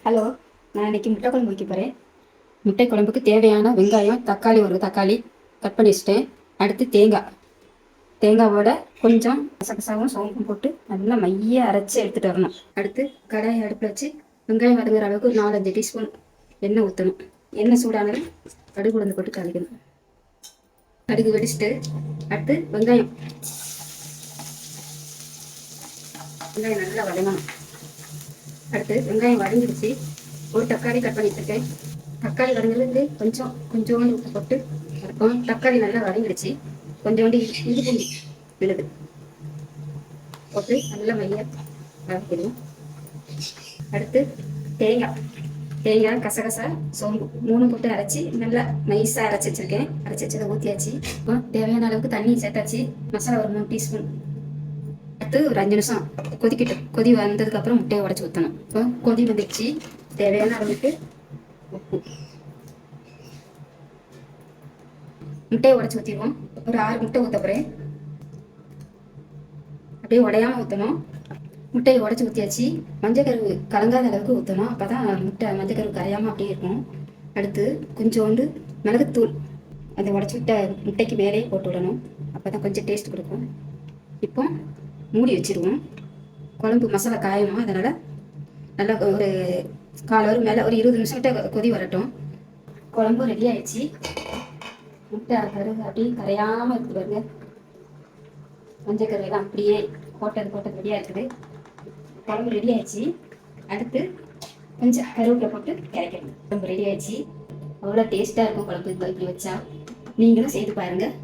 Hello, நான் இன்னைக்கு முட்டை குழம்பு வைக்க போகிறேன். முட்டை குழம்புக்கு தேவையான வெங்காயம், தக்காளி ஒரு தக்காளி கட் பண்ணி வச்சுட்டேன். அடுத்து தேங்காவோட கொஞ்சம் கசகசாவும் சோம்பும் போட்டு நல்லா மைய அரைச்சி எடுத்துகிட்டு வரணும். அடுத்து கடாயை அடுப்பில் வச்சு வெங்காயம் வதங்குற அளவுக்கு ஒரு 4-5 டீஸ்பூன் எண்ணெய் ஊற்றணும். எண்ணெய் சூடானது கடுகு உளுந்து போட்டு கலக்கணும். கடுகு வெடிச்சிட்டு அடுத்து வெங்காயம் நல்லா வதங்கணும். அடுத்து வெங்காயம் வதங்கிடுச்சு. ஒரு தக்காளி கட் பண்ணி வச்சிருக்கேன். தக்காளி வதங்குறது கொஞ்சோண்டு உப்பு போட்டு இருக்கும். தக்காளி நல்லா வதங்கிடுச்சு. கொஞ்சோண்டு இஞ்சி பூண்டு விழுது போட்டு நல்லா மைய வதக்கிடுவோம். அடுத்து தேங்காய் கசகசா சோம்பு 3 போட்டு அரைச்சி நல்லா நைஸாக அரைச்சி வச்சிருக்கேன். அரைச்சி வச்சதை ஊற்றியாச்சு. இப்போ தேவையான அளவுக்கு தண்ணி சேர்த்தாச்சு. மசாலா ஒரு 3 டீஸ்பூன். அடுத்து ஒரு 5 நிமிஷம் கொதி வந்ததுக்கு அப்புறம் முட்டையை உடச்சி ஊற்றணும். இப்போ கொதி வந்துடுச்சு. தேவையான அளவுக்கு உப்பு. முட்டையை உடச்சி ஊற்றிடுவோம். ஒரு 6 முட்டை ஊற்ற போகிறேன். அப்படியே உடையாமல் ஊற்றணும். முட்டையை உடச்சி ஊற்றியாச்சு. மஞ்சக்கருவு கலங்காத அளவுக்கு ஊற்றணும். அப்போ தான் மஞ்சக்கருவு கரையாமல் அப்படியே இருக்கும். அடுத்து கொஞ்சோண்டு மிளகுத்தூள் அதை உடச்சி விட்ட முட்டைக்கு மேலேயே போட்டு விடணும். அப்போ தான் கொஞ்சம் டேஸ்ட் கொடுக்கும். இப்போ மூடி வச்சிருவோம். குழம்பு மசாலா காயணும். அதனால் நல்லா ஒரு 1/4 hour மேலே ஒரு 20 நிமிஷம் கொதி வரட்டும். குழம்பு ரெடி ஆயிடுச்சு. முட்டை கருகு அப்படியே கரையாமல் இருக்குது பாருங்க. மஞ்சள் கருவெல்லாம் அப்படியே போட்டது ரெடியாக இருக்குது. குழம்பு ரெடி ஆயிடுச்சு. அடுத்து கொஞ்சம் கருவேப்பிலை போட்டு கரைக்கணும். குழம்பு ரெடி ஆயிடுச்சு. அவ்வளோ டேஸ்ட்டாக இருக்கும் குழம்பு இப்படி வச்சா. நீங்களும் செய்து பாருங்கள்.